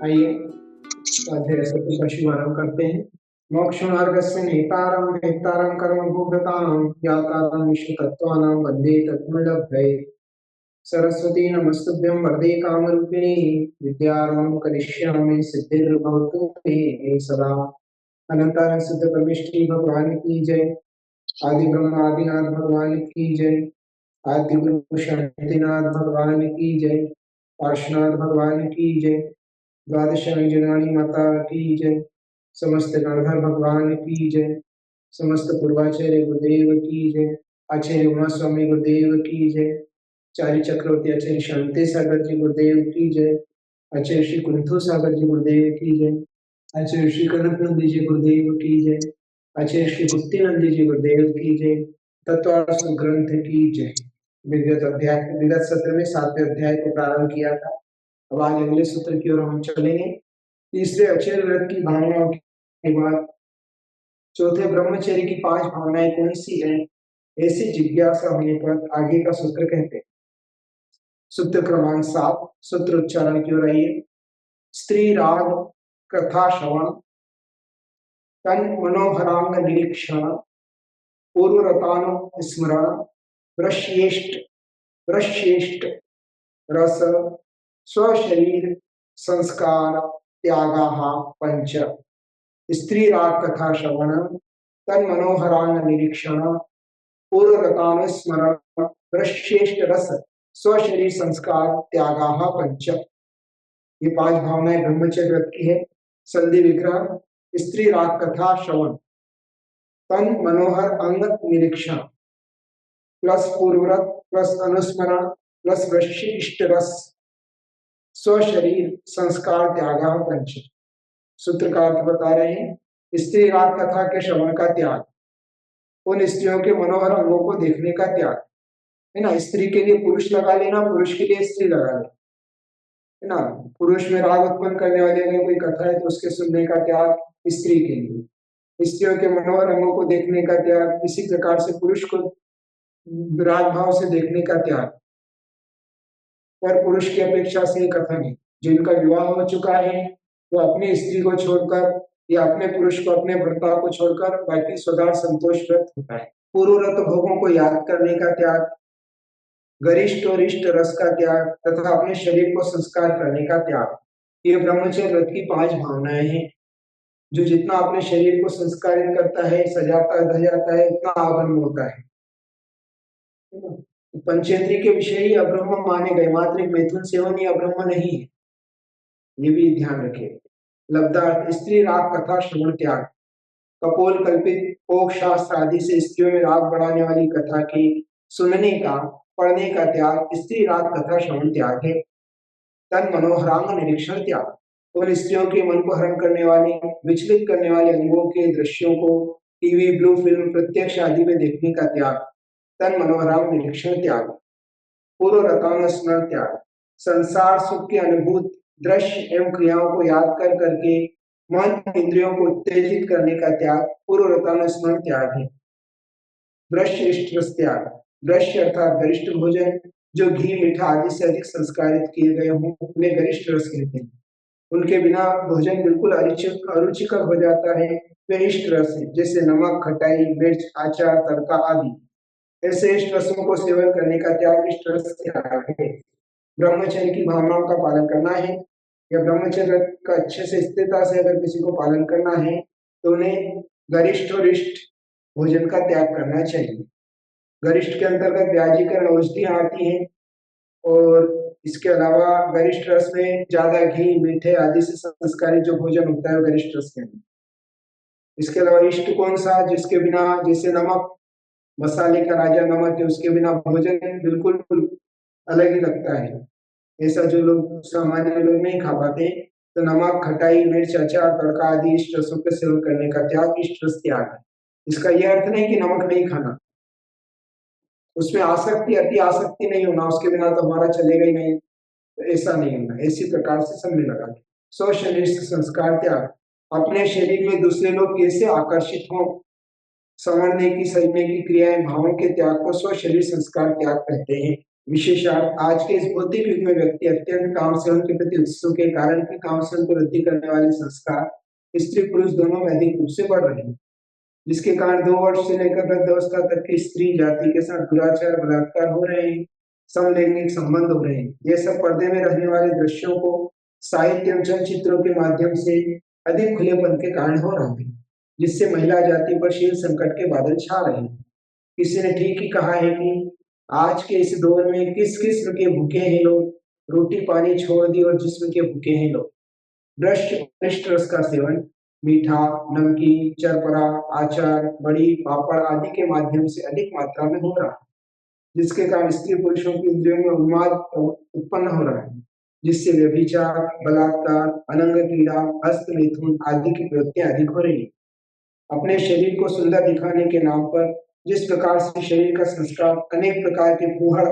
आइए स्वाध्याय सत्र का शुभारंभ करते हैं। मोक्षमार्गस्य नेतारं वेत्तारं कर्मभूभृतां ज्ञातारं विश्वतत्त्वानां वन्दे तत्त्वलब्धये। सरस्वती नमस्तुभ्यं वरदे कामरूपिणी विद्यारम्भं करिष्यामि सिद्धिर्भवतु मे सदा। अनंतानंद सिद्ध परमेष्ठी भगवान की जय। आदि ब्रह्म आदिनाथ भगवान की जय। आदि गुरु शांतिनाथ भगवान की जय। पार्श्वनाथ भगवान की जय। द्वादशांग जनानी माता की जय। समस्त गणधर भगवान की जय। समस्त पूर्वाचार्य गुरुदेव की जय। आचार्य उमा स्वामी गुरुदेव की जय। चारि चक्रवर्ती आचार्य शांति सागर जी गुरुदेव की जय। आचार्य श्री कुंथु सागर जी गुरुदेव की जय। आचार्य श्री कनक नंदी जी गुरुदेव की जय। आचार्य श्री गुप्ती नंदी जी गुरुदेव की जय। तत्वार्थ ग्रंथ की जय। विगत सत्र में 7वें अध्याय को प्रारंभ किया था। अब आज अगले सूत्र की ओर हम चलेंगे। तीसरे अक्षर व्रत की भावनाओं के बाद चौथे ब्रह्मचर्य की 5 भावनाएं कौन सी है, ऐसी जिज्ञासा होने पर आगे का सूत्र कहते हैं। सूत्र क्रमांक 7 सूत्र उच्चारण की ओर आइए। स्त्री राग कथा श्रवण तन मनोहरांग निरीक्षण पूर्वरतानु स्मरण वृश्येष्ट रस स्वशरीर संस्कार त्यागाः पंच। स्त्री राग कथा श्रवण तन मनोहरांग निरीक्षण पूर्वरतानुस्मरण वृश्येष्ट रस स्वशरीर संस्कार त्यागाः पंच। ये 5 भावनाएं ब्रह्मचर्य व्रत की है। संधि विग्रह स्त्री राग कथा श्रवण तन मनोहर अंग निरीक्षण प्लस पूर्वरत प्लस अनुस्मरण प्लस वृश्येष्ट रस स्वशरीर संस्कार त्यागा पंच। सूत्र का अर्थ बता रहे हैं। स्त्री राग कथा के श्रवण का त्याग, उन स्त्रियों के मनोहर अंगों को देखने का त्याग है ना। स्त्री के लिए पुरुष लगा लेना, पुरुष के लिए स्त्री लगा लेना है ना। पुरुष में राग उत्पन्न करने वाली अगर कोई कथा है तो उसके सुनने का त्याग स्त्री के लिए। स्त्रियों के मनोहर अंगों को देखने का त्याग, इसी प्रकार से पुरुष को राग भाव से देखने का त्याग। पर पुरुष की अपेक्षा से कथा नहीं। जिनका विवाह हो चुका है वो अपनी स्त्री को छोड़कर या अपने पुरुष को अपने भर्ता को छोड़कर बाकी सदा संतोष व्यक्त होता है। पूर्वरत भोगों को याद करने का त्याग, गरिष्ठ और इष्ट रस का त्याग तथा अपने शरीर को संस्कार करने का त्याग। ये ब्रह्मचर्य व्रत की 5 भावनाएं हैं। जो जितना अपने शरीर को संस्कारित करता है, सजाता धजाता है, उतना अब्रह्म होता है। पंचेंद्रिय के विषय ही अब्रह्म माने गए, मात्र मैथुन सेवन ही अब्रह्म नहीं है, ये भी ध्यान रखें। लब्धार्थ स्त्री राग कथा श्रवण त्याग। कपोल कल्पित फोक शास्त्र आदि से स्त्रियों में राग बढ़ाने वाली कथा के सुनने का पढ़ने का त्याग स्त्री राग कथा श्रवण त्याग है। तन मनोहरांग निरीक्षण त्याग, उन स्त्रियों के मन को हरण करने वाले विचलित करने वाले अंगों के दृश्यों को टीवी ब्लू फिल्म प्रत्यक्ष आदि में देखने का त्याग तन मनोहरांग निरीक्षण त्याग। पूर्व रतान स्मरण त्याग, संसार सुख के अनुभूत दृश्य एवं क्रियाओं को याद कर करके मन इंद्रियों को उत्तेजित करने का त्याग पूर्व रतान स्मरण त्याग है। वृश्य इष्ट रस त्याग, वृश्य अर्थात गरिष्ठ भोजन जो घी मीठा आदि से अधिक संस्कारित किए गए हों उन्हें गरिष्ठ रस कहते हैं। उनके बिना भोजन बिल्कुल अरुचिकर हो जाता है, वे इष्ट रस है। जैसे नमक, खटाई, मिर्च, आचार, तड़का आदि। ऐसे इष्ट रसों को सेवन करने का त्याग इष्ट रस त्याग है। ब्रह्मचर्य की भावनाओं का पालन करना है या ब्रह्मचर्य का अच्छे से स्थिरता से अगर किसी को पालन करना है तो उन्हें गरिष्ठ और इष्ट भोजन का त्याग करना चाहिए। गरिष्ठ के अंतर्गत व्याजीकरण औषधियां आती हैं और इसके अलावा गरिष्ठ रस में ज्यादा घी मीठे आदि से संस्कारित जो भोजन होता है वो गरिष्ठ रस के अंदर। इसके अलावा इष्ट कौन सा, जिसके बिना, जैसे नमक, मसाले का राजा नमक है, उसके बिना भोजन बिल्कुल अलग ही लगता है। ऐसा जो लोग सामान्य लोग नहीं खा पाते तो नमक, खटाई, मिर्च, अचार, तड़का आदि इष्ट रसों के सेवन करने का त्याग इष्ट रस त्याग है। इसका यह अर्थ नहीं कि नमक नहीं खाना, उसमें आसक्ति अति आसक्ति नहीं होना, उसके बिना तो हमारा चलेगा ही नहीं, तो ऐसा नहीं होना। इसी प्रकार से समझ लगा स्व शरीर से संस्कार त्याग, अपने शरीर में दूसरे लोग कैसे आकर्षित हों संवरने की सजने की क्रियाएं भावों के त्याग को स्व शरीर संस्कार त्याग कहते हैं। विशेषार्थ आज के इस भौतिक युग में व्यक्ति अत्यंत काम सेवन के प्रति उत्सुक है, कारण कि काम सेवन को वृद्धि करने वाले संस्कार स्त्री पुरुष दोनों में अधिक रूप से बढ़ रहे हैं, जिसके कारण 2 वर्ष से लेकर वृद्धावस्था तक की स्त्री जाति के साथ दुराचार बलात्कार हो रहे हैं, समलैंगिक संबंध हो रहे हैं। ये सब पर्दे में रहने वाले दृश्यों को साहित्य एवं चलचित्रों के माध्यम से अधिक खुलेपन के कारण हो रहा है, जिससे महिला जाति पर शील संकट के बादल छा रहे हैं। किसी ने ठीक ही कहा है कि आज के इस दौर में किस किस्म के भूखे हैं लोग, रोटी पानी छोड़ दी और जिस्म के भूखे हैं लोग। भ्रष्ट अनिष्ट रस का सेवन मीठा, नमकीन, चरपरा, आचार, बड़ी, पापड़ आदि के माध्यम से अधिक मात्रा में हो रहा है, जिसके कारण स्त्री पुरुषों की इंद्रियों में उन्माद उत्पन्न हो रहा है, जिससे व्यभिचार, बलात्कार, अनंग क्रीड़ा, हस्त मैथुन आदि की प्रवृत्तियां अधिक हो रही है। अपने शरीर को सुंदर दिखाने के नाम पर जिस प्रकार से शरीर का संस्कार अनेक प्रकार के फूहड़,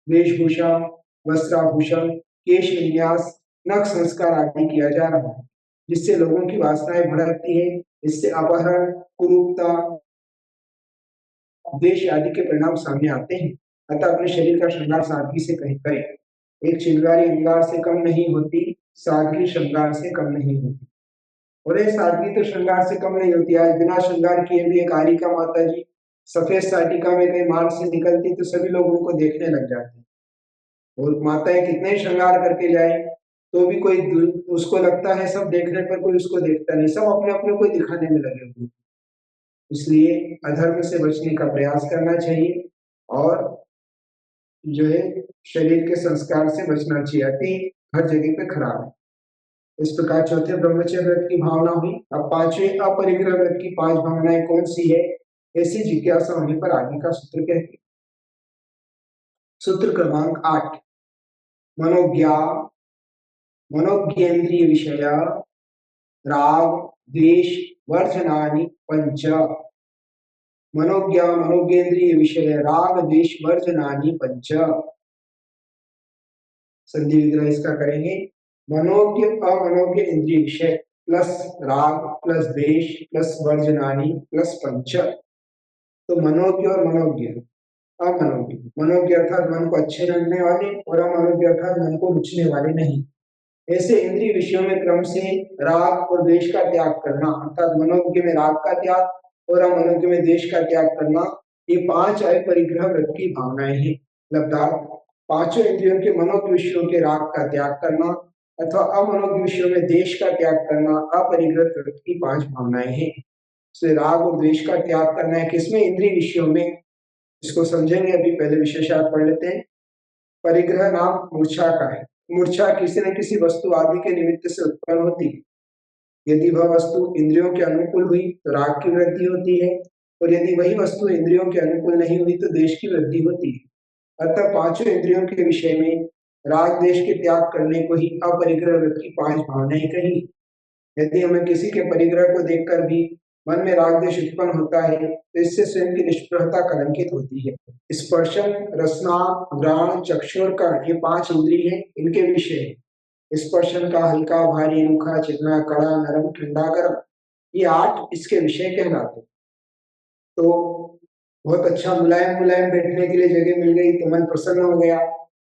वेशभूषा, वस्त्राभूषण, केश विन्यास, नख संस्कार आदि किया जा रहा है, जिससे लोगों की वासनाएं भड़कती है, इससे अपहरण, कुरूपता, द्वेष आदि के परिणाम सामने आते हैं। अतः अपने शरीर का श्रृंगार सादगी से कहीं करें। एक श्रृंगारी अंगार से कम नहीं होती, सादगी श्रृंगार से कम नहीं होती। और ये सादगी तो श्रृंगार से कम नहीं होती। आज बिना श्रृंगार किए भी एक कारिका माता जी सफेद साटिका में कहीं मार्ग से निकलती तो सभी लोग उनको देखने लग जाते। और माताएं कितने ही श्रृंगार करके जाए तो भी कोई उसको लगता है सब देखने पर कोई उसको देखता नहीं, सब अपने अपने को दिखाने में लगे हुए। इसलिए अधर्म से बचने का प्रयास करना चाहिए और जो है शरीर के संस्कार से बचना चाहिए। अति हर जगह पे खराब है। इस प्रकार चौथे ब्रह्मचर्य व्रत की भावना हुई। अब पांचवें अपरिग्रह व्रत की 5 भावनाएं कौन सी है, ऐसी जिज्ञासा होने पर आगे का सूत्र कहते हैं। सूत्र क्रमांक 8, मनोज्ञेन्द्रिय विषय राग द्वेष वर्जनानि पंच। मनोज्ञेन्द्रिय विषय राग द्वेष वर्जनानि पंच। संधि विग्रह इसका करेंगे। मनोज्ञ अमनोज्ञ इंद्रिय विषय प्लस राग प्लस द्वेष प्लस वर्जनानि प्लस पंच। तो मनोज्ञ और मनोज्ञ, अमनोज्ञ। मनोज्ञ अर्थात मन को अच्छे लगने वाले और अमनोज्ञ अर्थात मन को रुचने वाले नहीं। ऐसे इंद्रिय विषयों में क्रम से राग और द्वेष का त्याग करना, अर्थात मनोज्ञ में राग का त्याग और अमनोज्ञ में द्वेष का त्याग करना, ये 5 अपरिग्रह व्रत की भावनाएं हैं। लब्धार्थ 5 इंद्रियों के मनोज्ञ विषयों के राग का त्याग करना अथवा अमनोज्ञ विषयों में द्वेष का त्याग करना अपरिग्रह व्रत की 5 भावनाएं हैं। इसलिए राग और द्वेष का त्याग करना है किसमें, इंद्रिय विषयों में। इसको समझेंगे, अभी पहले विशेषार्थ पढ़ लेते हैं। परिग्रह नाम मूर्छा का है। मूर्छा किसी न किसी वस्तु आदि के निमित्त से उत्पन्न होती है। यदि वह वस्तु इंद्रियों के अनुकूल हुई तो राग की वृद्धि होती है और यदि वही वस्तु इंद्रियों के अनुकूल नहीं हुई तो द्वेष की वृद्धि होती है। अतः 5 इंद्रियों के विषय में राग द्वेष के त्याग करने को ही अपरिग्रह व्रत की 5 भावनाएं कही। यदि हमें किसी के परिग्रह को देखकर भी मन में राग द्वेष उत्पन्न होता है तो इससे स्वयं की निष्प्रभता कलंकित होती है। स्पर्शन, रसना, घ्राण, चक्षुर का ये 5 इंद्रिय हैं, इनके विषय स्पर्शन का हल्का, भारी, रूखा, चिकना, कड़ा, नरम, ठंडा, गर्म, ये 8 इसके विषय कहलाते। तो बहुत अच्छा मुलायम मुलायम बैठने के लिए जगह मिल गई तो मन प्रसन्न हो गया,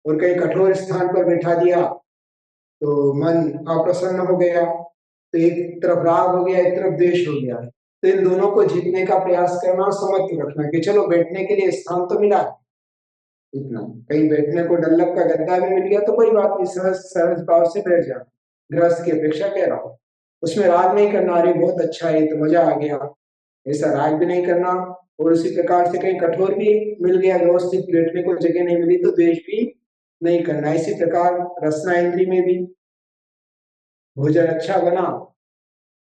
और कहीं कठोर स्थान पर बैठा दिया तो मन अप्रसन्न हो गया। तो एक तरफ राग हो गया, एक तरफ द्वेष हो गया। तो इन दोनों को जीतने का प्रयास करना, समत्व रखना कि चलो बैठने के लिए स्थान तो मिला, इतना कहीं बैठने को डल्लक का गद्दा भी मिल गया तो कोई बात नहीं, सहज सहज भाव से बैठ जाना। गृहस्थ की अपेक्षा कह रहा हूँ, उसमें राग नहीं करना, अरे बहुत अच्छा है तो मजा आ गया, ऐसा राग भी नहीं करना। और उसी प्रकार से कहीं कठोर भी मिल गया, व्यवस्थित बैठने को जगह नहीं मिली तो द्वेष भी नहीं करना। इसी प्रकार रसना इंद्री में भी भोजन अच्छा बना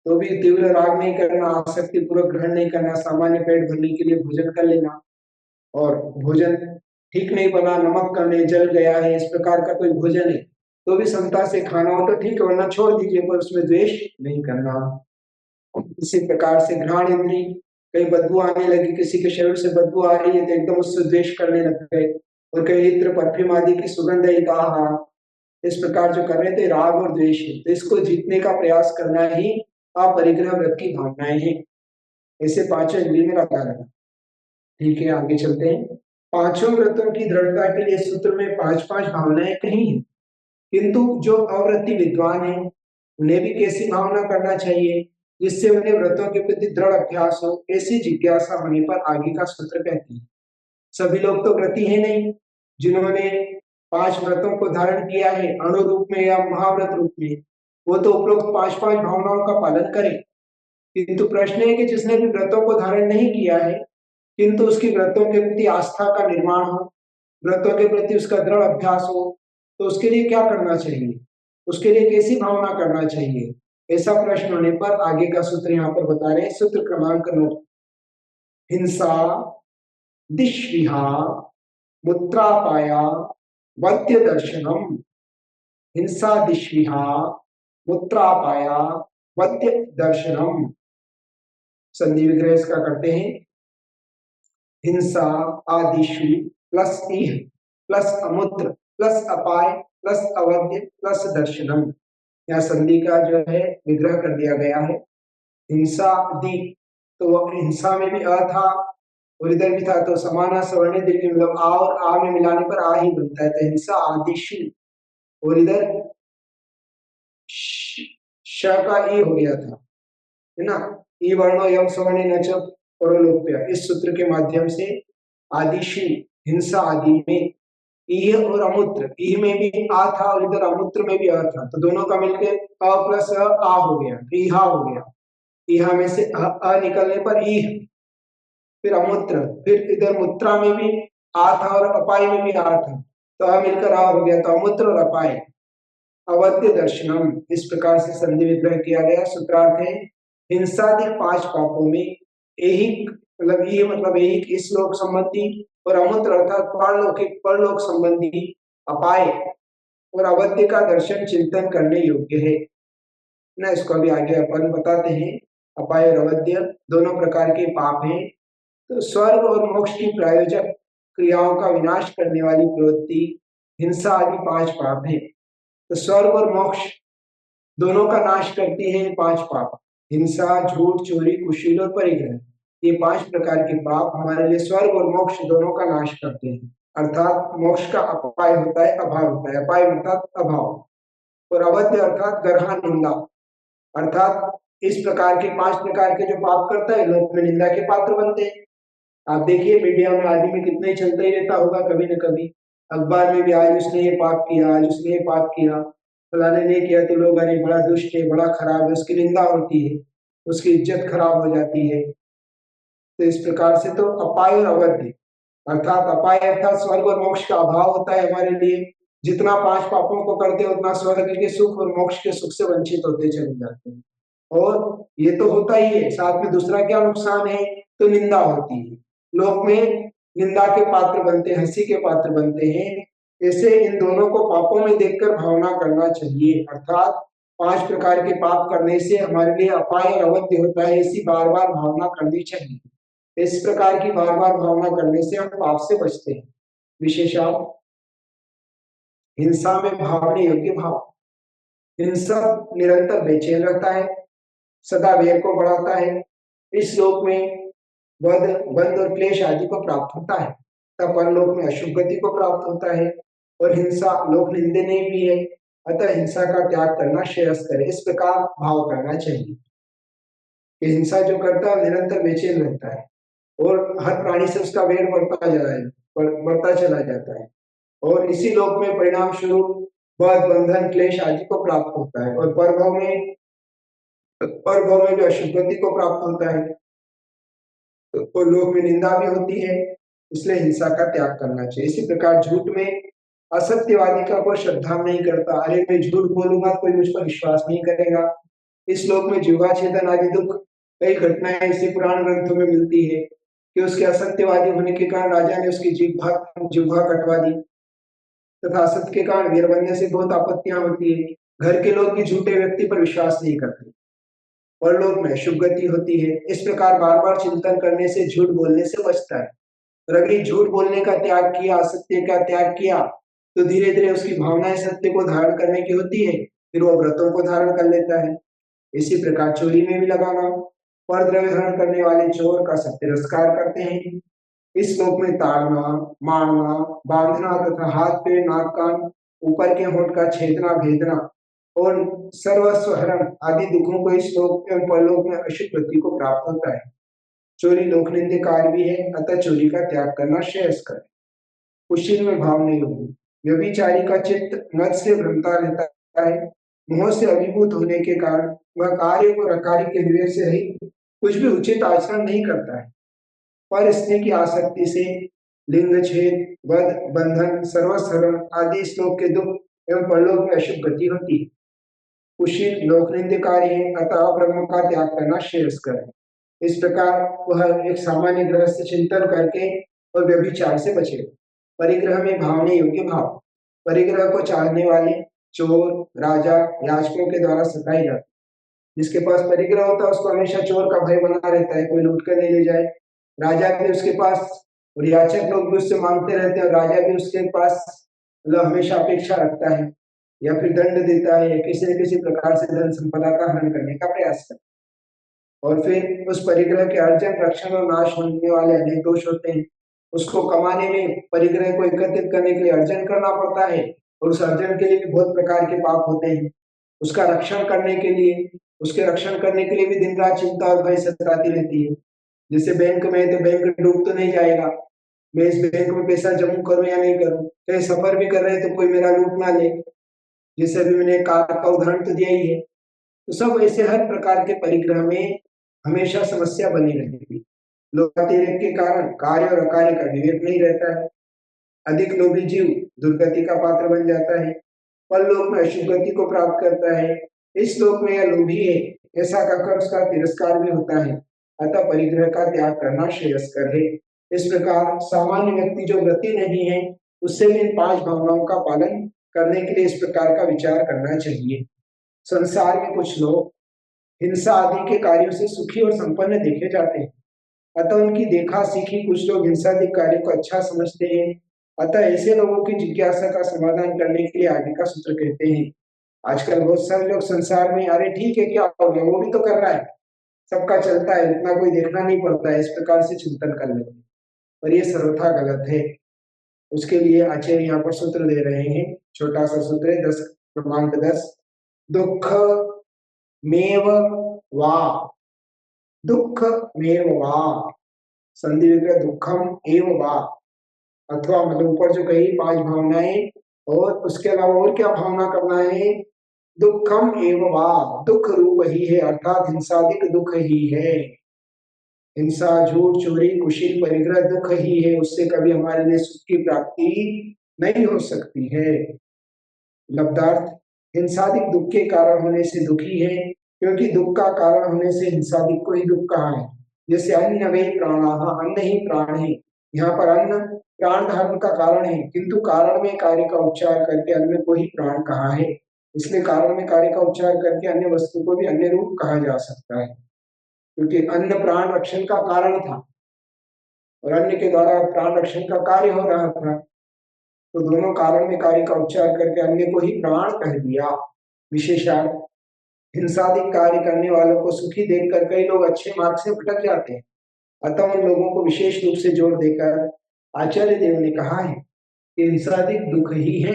तो भी तीव्र राग नहीं करना, आसक्ति पूर्वक ग्रहण नहीं करना, सामान्य पेट भरने के लिए भोजन कर लेना। और भोजन ठीक नहीं बना, नमक कम है, जल गया है, इस प्रकार का कोई भोजन है तो भी समता से खाना हो तो ठीक है, वरना छोड़ दीजिए, पर उसमें द्वेष नहीं करना। इसी प्रकार से घ्राण इंद्री, कहीं बदबू आने लगी, किसी के शरीर से बदबू आ रही है तो एकदम उससे द्वेष करने लग गए, और कहीं इत्र परफ्यूम आदि की सुगंध है, कहा इस प्रकार जो कर रहे थे राग और द्वेष है। तो इसको जीतने का प्रयास करना ही अपरिग्रह व्रत की भावनाएं हैं। ऐसे 5 इंद्रिय में लगा रहना। ठीक है, आगे चलते हैं। पांचों व्रतों की दृढ़ता के लिए सूत्र में पांच पांच भावनाएं कही हैं, किंतु जो अव्रती विद्वान है उन्हें भी कैसी भावना करना चाहिए जिससे उन्हें व्रतों के प्रति दृढ़ अभ्यास हो, ऐसी जिज्ञासा होने पर आगे का सूत्र कहते हैं। सभी लोग तो व्रती है नहीं, जिन्होंने पांच व्रतों को धारण किया है अणु रूप में या महाव्रत रूप में, वो तो उपरोक्त पांच पांच भावनाओं का पालन करें। किंतु प्रश्न है कि जिसने भी व्रतों को धारण नहीं किया है किंतु उसकी व्रतों के प्रति आस्था का निर्माण हो, व्रतों के प्रति उसका दृढ़ अभ्यास हो, तो उसके लिए क्या करना चाहिए, उसके लिए कैसी भावना करना चाहिए? ऐसा प्रश्न होने पर आगे का सूत्र यहाँ पर बता रहे हैं। सूत्र क्रमांक 9, हिंसा दिश्विहा मुत्रापाया वद्य दर्शनम। हिंसा दिश्विहा मुत्रापाया वद्य दर्शनम। संधि विग्रह इसका करते हैं, हिंसा आदिशु प्लस इह प्लस अमूत्र प्लस अपाय प्लस अवध्य प्लस दर्शनम। यहाँ संधि का जो है विग्रह कर दिया गया है। हिंसा दी, तो हिंसा में भी अ था और इधर भी था, तो समाना सवर्णी दीर्घ मतलब आ और आ में मिलाने पर आ ही बनता है, तो हिंसा आदिशु, और इधर श का ई हो गया था, है ना। ई वर्णो यम सवर्णी न च परलोप्य, इस सूत्र के माध्यम से आदिशु हिंसा आदि में इह और अमूत्र, इह में भी आ था और इधर अमूत्र में भी आ था, तो दोनों का मिलकर अ प्लस आ हो गया, इहा हो गया। इहा में से अ निकलने पर इह, फिर अमूत्र, फिर इधर मुत्रा में भी आ था और अपाय में भी आ था, तो अ मिलकर आ हो गया, तो अमूत्र और अपाय अवध्य दर्शनम। इस प्रकार से संधि विग्रह किया गया। सूत्रार्थ है, हिंसादि पांच पापों में ऐहिक मतलब ये मतलब ऐहिक इस लोक संबंधी और अमूत्र अर्थात परलौकिक परलोक संबंधी अपाय और अवध्य का दर्शन चिंतन करने योग्य है ना। इसको अभी आगे अपन बताते हैं। अपाय और अवध्य दोनों प्रकार के पाप हैं। तो स्वर्ग और मोक्ष की प्रायोजक क्रियाओं का विनाश करने वाली प्रवृत्ति हिंसा आदि पांच पाप है। तो स्वर्ग और मोक्ष दोनों का नाश करती है पांच पाप, हिंसा झूठ चोरी कुशील और परिग्रह। ये पांच प्रकार के पाप हमारे लिए स्वर्ग और मोक्ष दोनों का नाश करते हैं, अर्थात मोक्ष का अपाय होता है, अभाव होता है, अपाय अर्थात अभाव, और अवध्य अर्थात गर्हा निंदा, अर्थात इस प्रकार के पांच प्रकार के जो पाप करता है लोक में निंदा के पात्र बनते हैं। आप देखिए मीडिया में आदि में कितना ही चलता ही रहता होगा, कभी न कभी अखबार में भी आज उसने ये पाप किया, आज उसने ये पाप किया, फलाने ने किया, तो लोग अरे बड़ा दुष्ट है, बड़ा खराब है, उसकी निंदा होती है, उसकी इज्जत खराब हो जाती है। तो इस प्रकार से तो अपाय और अवध्य अर्थात अपाय अर्थात स्वर्ग और मोक्ष का अभाव होता है हमारे लिए। जितना पांच पापों को करते हैं उतना स्वर्ग के सुख और मोक्ष के सुख से वंचित होते चले जाते हैं, और ये तो होता ही है। साथ में दूसरा क्या नुकसान है, तो निंदा होती है, लोक में निंदा के पात्र बनते हैं, हंसी के पात्र बनते हैं। ऐसे इन दोनों को पापों में देखकर भावना करना चाहिए, अर्थात पांच प्रकार के पाप करने से हमारे लिए अपाय और अवध्य होता है, ऐसी बार बार भावना करनी चाहिए। इस प्रकार की बार बार भावना करने से हम पाप से बचते हैं। विशेषांक हिंसा में भावने योग्य भाव, हिंसा निरंतर बेचैन रहता है, सदा वैर को बढ़ाता है, इस लोक में वध बंध और क्लेश आदि को प्राप्त होता है, तब परलोक में अशुभ गति को प्राप्त होता है, और हिंसा लोक निंदनीय भी है, अतः हिंसा का त्याग करना श्रेयस्कर है। इस प्रकार भाव करना चाहिए कि हिंसा जो करता है निरंतर बेचैन रहता है और हर प्राणी से उसका वैर बढ़ता चला जाता है, और इसी लोक में परिणाम स्वरूप वध बंधन क्लेश आदि को प्राप्त होता है, और परभव में भी अशुभ गति को प्राप्त होता है, तो लोक में निंदा भी होती है, इसलिए हिंसा का त्याग करना चाहिए। इसी प्रकार झूठ में असत्यवादी का कोई श्रद्धा नहीं करता, अरे मैं झूठ बोलूंगा कोई मुझ पर विश्वास नहीं करेगा। इस लोक में जीवा छेदन आदि दुख कई घटनाएं इसी पुराण ग्रंथों में मिलती है कि उसके असत्यवादी होने के कारण राजा ने उसकी जिह्वा कटवा दी, तथा असत्य के कारण वीर बनने से बहुत आपत्तियां होती है। घर के लोग भी झूठे व्यक्ति पर विश्वास नहीं करते, परलोक में शुभ गति होती है। इस प्रकार बार बार चिंतन करने से झूठ बोलने से बचता है, और अगर झूठ बोलने का त्याग किया, असत्य का त्याग किया, तो धीरे धीरे उसकी भावनाएं सत्य को धारण करने की होती है, फिर वो व्रतों को धारण कर लेता है। इसी प्रकार चोरी में भी लगाना, पर द्रव्य धारण करने वाले चोर का सत्य तिरस्कार करते हैं, इस श्लोक में ताड़ना, मारना, बांधना तथा हाथ पैर नाक कान ऊपर के होंठ का छेदना भेदना और सर्वस्व हरण आदि दुखों को इस श्लोक एवं परलोक में अशुभ गति को प्राप्त होता है। चोरी लोकनिंद्य कार्य भी है, अतः चोरी का त्याग करना श्रेयस्कर है। कुशील में भाव नहीं होगी। व्यभिचारी का चित्त मद से भ्रमता रहता है। मोह से अभिभूत होने के कारण वह कार्य और अकार्य के विवेक से रहित कुछ भी उचित आचरण नहीं करता है। पर स्नेह की आसक्ति से लिंग छेद, वध, बंधन, सर्वसरण आदि श्लोक के दुख एवं परलोक में अशुभ गति होती है। कुशील लोकनिंद्य कार्य है, अतः ब्रह्म का त्याग करना श्रेयस्कर है। इस प्रकार वह एक सामान्य गृहस्थ चिंतन करके और व्यभिचार से बचे। परिग्रह में भावने योग्य भाव। परिग्रह को चाहने वाले चोर, राजा, याचकों के द्वारा सताए जाते। जिसके पास परिग्रह होता है उसको हमेशा चोर का भय बना रहता है, कोई लूट कर नहीं ले जाए। राजा भी उसके पास और याचक लोग भी उससे मांगते रहते हैं और राजा भी उसके पास मतलब हमेशा अपेक्षा रखता है या फिर दंड देता है या किसी न किसी प्रकार से धन संपदा का हरण करने का प्रयास करता है। और फिर उस परिग्रह के अर्जन, रक्षण और नाश होने वाले अनेक दोष होते हैं। उसको कमाने में परिग्रह को एकत्रित करने के लिए अर्जन करना पड़ता है और उस अर्जन के लिए भी बहुत प्रकार के पाप होते हैं। उसका रक्षण करने के लिए, उसके रक्षण करने के लिए भी दिन रात चिंता और भय सताती रहती है। जैसे बैंक में है तो बैंक डूब तो नहीं जाएगा, मैं इस बैंक में पैसा जमा करूं या नहीं करूं, कहीं सफर भी कर रहे हैं तो कोई मेरा लूट ना ले। जैसे अभी मैंने कार का उदाहरण तो दिया ही है। तो सब ऐसे हर प्रकार के परिग्रह में हमेशा समस्या बनी रहेगी। लोकातिरेक के कारण कार्य और अकार्य का विवेक नहीं रहता है। अधिक लोभी जीव दुर्गति का पात्र बन जाता है, परलोक में अशुभ गति को प्राप्त करता है। इस लोक में यह लोभी है ऐसा कहकर उसका तिरस्कार भी होता है, अतः परिग्रह का त्याग करना श्रेयस्कर है। इस प्रकार सामान्य व्यक्ति जो व्रती नहीं है उससे भी इन 5 भावनाओं का पालन करने के लिए इस प्रकार का विचार करना चाहिए। संसार में कुछ लोग हिंसा आदि के कार्यों से सुखी और संपन्न देखे जाते हैं, अतः उनकी देखा सीखी कुछ लोग हिंसादिक कार्य को अच्छा समझते हैं। अतः ऐसे लोगों की जिज्ञासा का समाधान करने के लिए आगे का सूत्र कहते हैं। आजकल बहुत सारे लोग संसार में, अरे ठीक है क्या हो गया, वो भी तो कर रहा है, सबका चलता है, इतना कोई देखना नहीं पड़ता है, इस प्रकार से चिंतन कर लेते हैं, पर ये सर्वथा गलत है। उसके लिए आचार्य यहाँ पर सूत्र दे रहे हैं, छोटा सा सूत्र है, 10 क्रमांक 10। दुख मेव वा, दुख मेव वा, संधि विग्रह दुखम एव वा, अथवा मतलब ऊपर जो कही 5 भावनाएं और उसके अलावा और क्या भावना करना है, दुखम एव वा, दुख रूप ही है, अर्थात हिंसादिक दुख ही है। हिंसा, झूठ, चोरी, कुशील, परिग्रह दुख ही है, उससे कभी हमारे लिए सुख की प्राप्ति नहीं हो सकती है। लब्धार्थ, हिंसादिक दुख के कारण होने से दुखी है, क्योंकि दुख का कारण होने से हिंसादिक को ही दुख कहा है। जैसे अन्न वे प्राणाः, अन्न ही प्राण है। यहाँ पर अन्न प्राण धर्म का कारण है, किंतु कारण में कार्य का उच्चार करके अन्न को ही प्राण कहा है। इसलिए कारण में कार्य का उच्चार करके अन्य वस्तु को भी अन्य रूप कहा जा सकता है, क्योंकि अन्न प्राण रक्षण का कारण था और अन्न के द्वारा प्राण रक्षण का कार्य हो रहा था, तो दोनों कारण में कार्य का उच्चार करके अन्य को ही प्राण कह दिया। विशेषार्थ, हिंसादिक कार्य करने वालों को सुखी देखकर कई लोग अच्छे मार्ग से भटक जाते हैं, अतः उन लोगों को विशेष रूप से जोर देकर आचार्य देव ने कहा है कि हिंसादिक दुख ही है,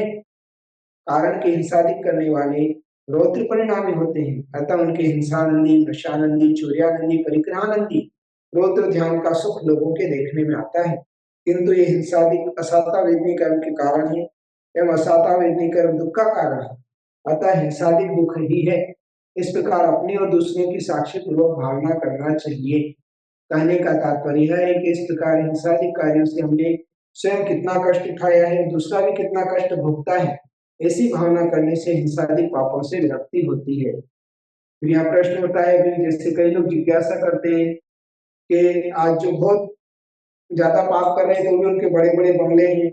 कारण के हिंसादिक करने वाले रौद्र परिणामी होते हैं, अतः उनके हिंसानंदी, नशानंदी, चौर्यानंदी, परिग्रहानंदी रौद्र ध्यान का सुख लोगों के देखने में आता है, किंतु ये हिंसादिक असाता वेदनी कर्म के कारण है एवं असाता वेदनी कर्म दुख का कारण है, अतः हिंसादिक दुख ही है। इस प्रकार अपनी और दूसरों की साक्षी पूर्वक भावना करना चाहिए। कहने का तात्पर्य है कि इस प्रकार हिंसादिक कार्यों से हमने स्वयं कितना कष्ट उठाया है, दूसरा भी कितना कष्ट भोगता है, ऐसी भावना करने से हिंसादिक पापों से विरक्ति होती है। फिर यहाँ प्रश्न होता है कि जैसे कई लोग जिज्ञासा करते हैं कि आज जो बहुत ज्यादा पाप कर रहे हैं तो भी उनके बड़े बड़े बंगले हैं,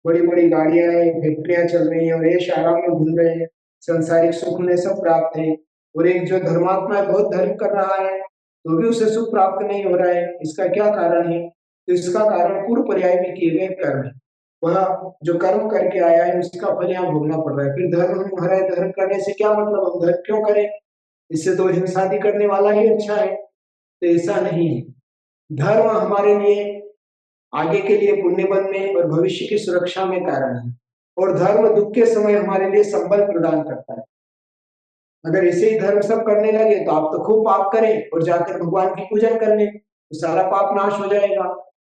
बड़ी बड़ी गाड़ियां हैं, फैक्ट्रियां चल रही हैं और ऐश आराम में घूम रहे हैं, सांसारिक सुख उन्हें सब प्राप्त है, और एक जो धर्मात्मा है बहुत धर्म कर रहा है तो भी उसे सुख प्राप्त नहीं हो रहा है, इसका क्या कारण है? तो इसका कारण पूर्व पर्याय में किए गए कर्म है। वह जो कर्म करके आया है उसका फल यहाँ भोगना पड़ रहा है। फिर धर्म हमारा धर्म करने से क्या मतलब, हम धर्म क्यों करें, इससे तो हिंसादी करने वाला ही अच्छा है। तो ऐसा नहीं है, धर्म हमारे लिए आगे के लिए पुण्य बनने और भविष्य की सुरक्षा में कारण है। और धर्म दुख के समय हमारे लिए संबल प्रदान करता है। अगर ऐसे ही धर्म सब करने लगे तो आप तो खूब पाप करें और जाकर भगवान की पूजन कर लें, तो सारा पाप नाश हो जाएगा।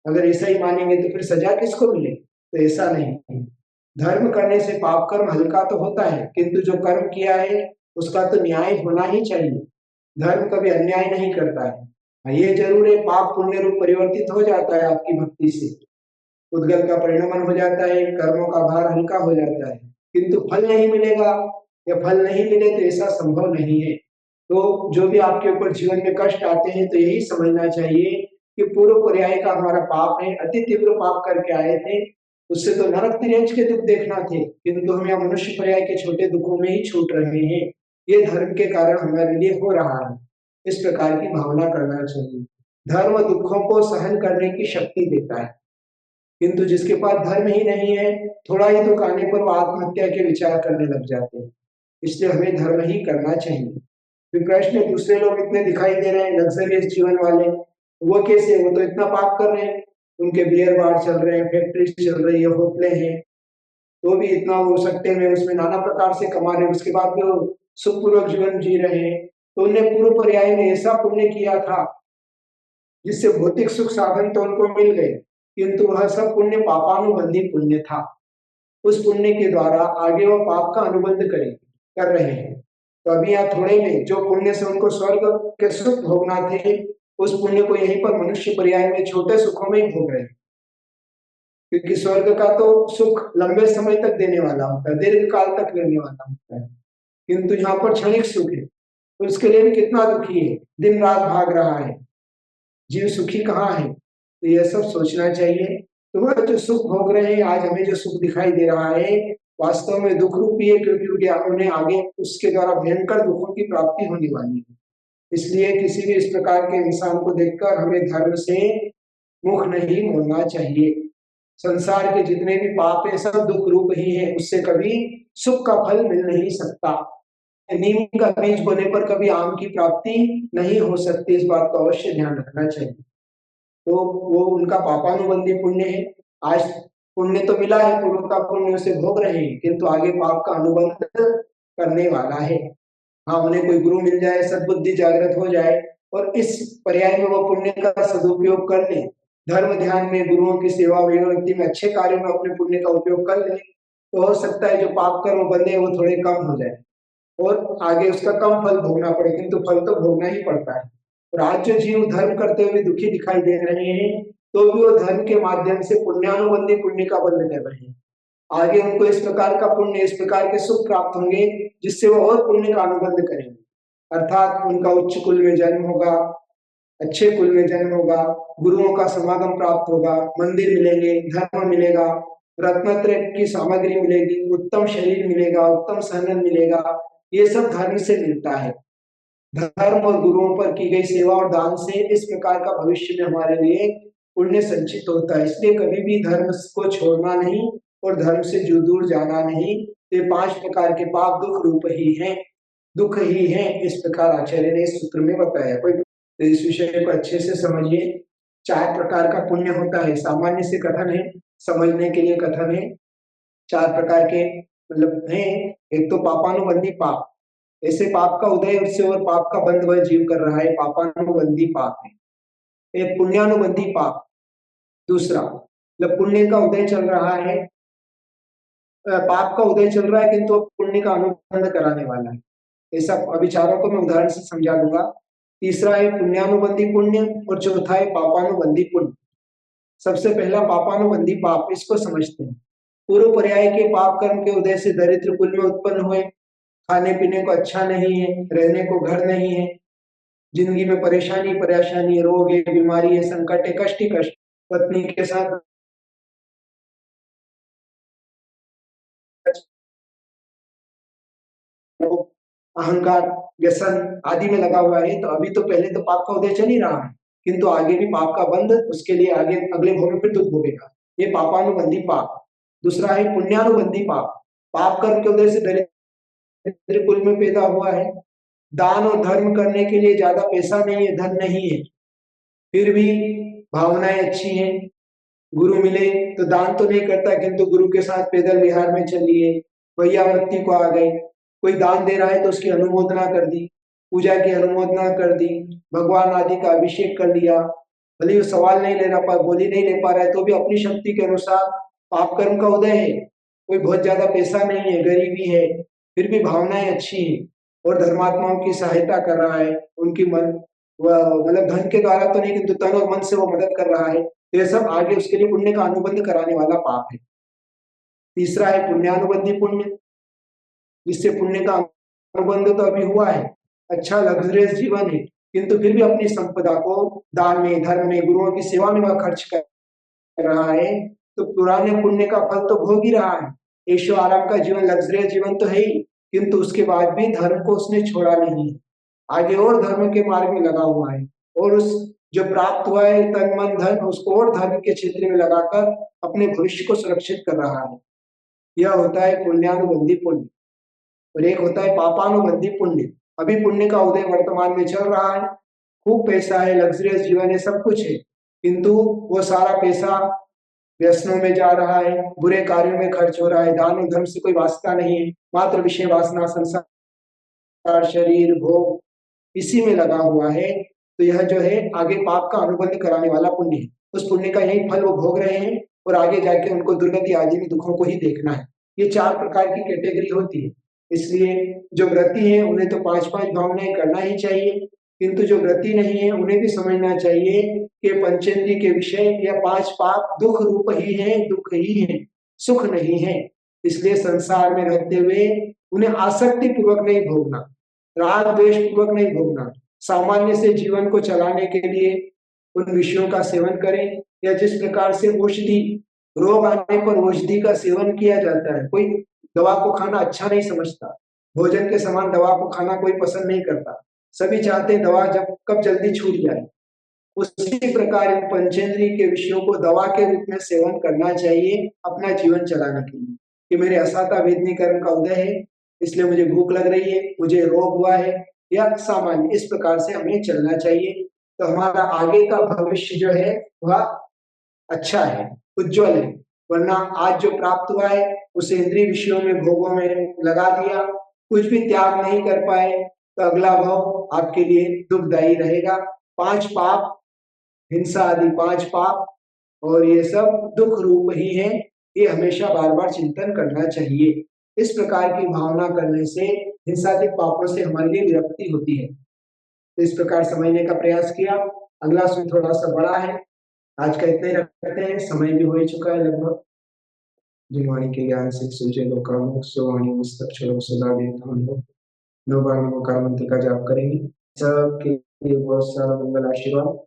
अगर ऐसा ही मानेंगे तो फिर सजा किसको मिले? तो ऐसा नहीं है। धर्म करने से पाप कर्म हल्का तो होता है, किंतु जो कर्म किया है उसका तो न्याय होना ही चाहिए। धर्म कभी अन्याय नहीं करता है। हाँ, ये जरूर है, पाप पुण्य रूप परिवर्तित हो जाता है आपकी भक्ति से, उद्गल का परिणमन हो जाता है, कर्मों का भार हल्का हो जाता है, किंतु फल नहीं मिलेगा या फल नहीं मिले तो ऐसा संभव नहीं है। तो जो भी आपके ऊपर जीवन में कष्ट आते हैं तो यही समझना चाहिए कि पूर्व पर्याय का हमारा पाप है, अति तीव्र पाप करके आए थे, उससे तो नरक तिर्यंच के दुख देखना थे, किंतु हम यहाँ मनुष्य पर्याय के छोटे दुखों में ही छूट रहे हैं। ये धर्म के कारण हमारे लिए हो रहा है। इस प्रकार की भावना करना चाहिए। धर्म दुखों को सहन करने की शक्ति देता है, किंतु जिसके पास धर्म ही नहीं है, थोड़ा ही दुख आने पर वो आत्महत्या के विचार करने लग जाते हैं। इसलिए हमें धर्म ही करना चाहिए। फिर प्रश्न है, दूसरे लोग इतने दिखाई दे रहे हैं लग्जरियस जीवन वाले, वो कैसे? वो तो इतना पाप कर रहे हैं, उनके बियर बार चल रहे हैं, फैक्ट्रीज चल रही है, होटलें हैं, तो भी इतना वो सकते में उसमें नाना प्रकार से कमा रहे हैं, उसके बाद भी वो सुखपूर्वक जीवन जी रहे हैं। तो उन्हें पूर्व पर्याय में ऐसा पुण्य किया था जिससे भौतिक सुख साधन तो उनको मिल गए, किंतु वह सब पुण्य पापानुबंधी पुण्य था। उस पुण्य के द्वारा आगे वह पाप का अनुबंध कर रहे हैं। तो अभी यहाँ थोड़े में जो पुण्य से उनको स्वर्ग के सुख भोगना थे, उस पुण्य को यहीं पर मनुष्य पर्याय में छोटे सुखों में ही भोग रहे हैं। क्योंकि स्वर्ग का तो सुख लंबे समय तक देने वाला होता है, दीर्घ काल तक रहने वाला होता है, किंतु यहाँ पर क्षणिक सुख है, तो उसके लिए भी कितना दुखी है, दिन रात भाग रहा है, जीव सुखी कहाँ है? तो यह सब सोचना चाहिए। तो वह जो सुख भोग रहे हैं, आज हमें जो सुख दिखाई दे रहा है, वास्तव में दुख रूपी है, क्योंकि उन्हें आगे उसके द्वारा भयंकर दुखों की प्राप्ति होने वाली है। इसलिए किसी भी इस प्रकार के इंसान को देखकर हमें धर्म से मुख नहीं मोड़ना चाहिए। संसार के जितने भी पाप है सब दुख रूप ही है, उससे कभी सुख का फल मिल नहीं सकता। नीम का बीज बोने पर कभी आम की प्राप्ति नहीं हो सकती, इस बात का अवश्य ध्यान रखना चाहिए। तो वो उनका पापानुबंधी पुण्य है। आज पुण्य तो मिला है, पूर्व का पुण्य उसे भोग रहे हैं, किंतु आगे पाप का अनुबंध करने वाला है। हाँ, उन्हें कोई गुरु मिल जाए, सद्बुद्धि जागृत हो जाए और इस पर्याय में वो पुण्य का सदुपयोग कर ले, धर्म ध्यान में, गुरुओं की सेवा विभक्ति में, अच्छे कार्यों में अपने पुण्य का उपयोग कर ले, तो हो सकता है जो पाप कर्म बंधे वो थोड़े कम हो जाए और आगे उसका कम फल भोगना पड़े, किंतु फल तो भोगना ही पड़ता है। और आज जो जीव धर्म करते हुए दुखी दिखाई दे रहे हैं, तो भी वो धर्म के माध्यम से पुण्यानुबंधी पुण्य का बंध कर रहे हैं। आगे उनको इस प्रकार का पुण्य, इस प्रकार के सुख प्राप्त होंगे जिससे वो और पुण्य का अनुबंध करेंगे, अर्थात उनका उच्च कुल में जन्म होगा, अच्छे कुल में जन्म होगा, गुरुओं का समागम प्राप्त होगा, मंदिर मिलेंगे, धर्म मिलेगा, रत्नत्रय की सामग्री मिलेगी, उत्तम शरीर मिलेगा, उत्तम सहनन मिलेगा। ये सब धर्म से मिलता है। धर्म और गुरुओं पर की गई सेवा और दान से इस प्रकार का भविष्य में हमारे लिए पुण्य संचित होता है। इसलिए कभी भी धर्म को छोड़ना नहीं और धर्म से जो दूर जाना नहीं। ये 5 प्रकार के पाप दुख रूप ही हैं, दुख ही हैं, इस प्रकार आचार्य ने इस सूत्र में बताया। कोई तो इस विषय को अच्छे से समझिए। 4 प्रकार का पुण्य होता है, सामान्य से कथन है, समझने के लिए कथन है। 4 प्रकार के मतलब है। एक तो पापानुबंधी पाप, ऐसे पाप का उदय उससे और पाप का बंध वह जीव कर रहा है, पापानुबंधी पाप है। एक पुण्यानुबंधी पाप, दूसरा मतलब पुण्य का उदय चल रहा है, पाप का उदय चल रहा है किंतु पुण्य का अनुबंध कराने वाला है। ऐसा विचारों को मैं उदाहरण से समझा दूंगा। तीसरा है पुण्यानुबंधी पुण्य और चौथा है पापानुबंधी पुण्य। सबसे पहला पापानुबंधी पाप, इसको समझते हैं। पूर्व पर्याय के पाप कर्म के उदय से दरिद्र कुल में उत्पन्न हुए, खाने पीने को अच्छा नहीं है, रहने को घर नहीं है, जिंदगी में परेशानी परेशानी, रोग है, बीमारी है, संकट है, कष्ट ही कष्ट, पत्नी के साथ अहंकार व्यसन आदि में लगा हुआ है, तो अभी तो पहले तो पाप का उदय चल ही रहा है, किंतु आगे भी पाप का बंध उसके लिए आगे अगले भोग में फिर दुख भोगेगा। ये पापानुबंधी पाप। दूसरा है पुण्यानुबंधी पाप, पाप कर्म के उदय से दरिद्र कुल में पैदा हुआ है, दान और धर्म करने के लिए ज्यादा पैसा नहीं है, धन नहीं है, फिर भी भावनाएं अच्छी हैं, गुरु मिले तो दान तो नहीं करता, किंतु गुरु के साथ पैदल विहार में चल लिए, वही आवृत्ति को आ गए। कोई दान दे रहा है तो उसकी अनुमोदना कर दी, पूजा की अनुमोदना कर दी, भगवान आदि का अभिषेक कर लिया। भले वो सवाल नहीं ले रहा, बोली नहीं ले पा रहा है, तो भी अपनी शक्ति के अनुसार पाप कर्म का उदय है। कोई बहुत ज्यादा पैसा नहीं है, गरीबी है, फिर भी भावनाएं अच्छी हैं और धर्मात्माओं की सहायता कर रहा है, उनकी मन मतलब धन के द्वारा तो नहीं, किंतु तन और मन से वो मदद कर रहा है, तो ये सब आगे उसके लिए पुण्य का अनुबंध कराने वाला पाप है। तीसरा है पुण्यानुबंधी पुण्य, जिससे पुण्य का अनुबंध तो अभी हुआ है, अच्छा लग्जरियस जीवन है, किंतु फिर भी अपनी संपदा को दान में, धर्म में, गुरुओं की सेवा में वह खर्च कर रहा है, तो पुराने पुण्य का फल तो भोग ही रहा है। ऐशो आराम का जीवन, लग्जरियस जीवन तो है ही, किंतु उसके बाद भी धर्म को उसने छोड़ा नहीं, आगे और धर्म के मार्ग में लगा हुआ है, और उस जो प्राप्त हुआ है तन मन धन, उसको और धर्म के क्षेत्र में लगाकर अपने भविष्य को सुरक्षित कर रहा है। यह होता है पुण्यानुबंधी पुण्य। और एक होता है पापानुबंधी पुण्य। अभी पुण्य का उदय वर्तमान में चल रहा है, खूब पैसा है, लग्जरियस जीवन है, सब कुछ है, किंतु वो सारा पैसा व्यसनों में जा रहा है, बुरे कार्यों में खर्च हो रहा है, दान और धर्म से कोई वास्ता नहीं है, मात्र विषय वासना, संसार, शरीर, भोग, इसी में लगा हुआ है। तो यह जो है आगे पाप का अनुबंध कराने वाला पुण्य है। उस पुण्य का यही फल वो भोग रहे हैं, और आगे जाके उनको दुर्गति आदि में दुखों को ही देखना है। ये चार प्रकार की कैटेगरी होती है। इसलिए जो व्रती है उन्हें तो पांच पांच भावनाएं करना ही चाहिए, किंतु जो व्रती नहीं है उन्हें भी समझना चाहिए कि पंचेंद्रिय के विषय या पांच पाप दुख रूप ही है, दुख ही है, सुख नहीं है। इसलिए संसार में रहते हुए उन्हें आसक्ति पूर्वक नहीं भोगना, राग द्वेष पूर्वक नहीं भोगना, सामान्य से जीवन को चलाने के लिए उन विषयों का सेवन करें। या जिस प्रकार से औषधि, रोग आने पर औषधि का सेवन किया जाता है, कोई दवा को खाना अच्छा नहीं समझता, भोजन के समान दवा को खाना कोई पसंद नहीं करता, सभी चाहते हैं दवा जब कब जल्दी छूट जाए। उसी प्रकार इन पंचेंद्रिय के विषयों को दवा के रूप में सेवन करना चाहिए अपना जीवन चलाने के लिए, कि मेरे असाता वेदनी कर्म का उदय है, इसलिए मुझे भूख लग रही है, मुझे रोग हुआ है, या सामान्य, इस प्रकार से हमें चलना चाहिए। तो हमारा आगे का भविष्य जो है वह अच्छा है, उज्जवल है। वरना आज जो प्राप्त हुआ है उसे इंद्रिय विषयों में, भोगों में लगा दिया, कुछ भी त्याग नहीं कर पाए, तो अगला भाव आपके लिए दुखदायी रहेगा। पांच पाप, हिंसा आदि पांच पाप, और ये सब दुख रूप ही है, ये हमेशा बार बार चिंतन करना चाहिए। इस प्रकार की भावना करने से हिंसात्मक पापों से हमारे लिए विरक्ति होती है। तो इस प्रकार समझने का प्रयास किया। अगला सूत्र थोड़ा सा बड़ा है, आज का इतना ही रखते हैं, समय भी हो ही चुका है लगभग। जिनवाणी के ज्ञान से सूझे लोकामुख, सो वाणी मस्तक चलो सदा देता हम लोग। 9 बार नमोकार मंत्र का जाप करेंगे। सबके लिए बहुत सारा मंगल आशीर्वाद।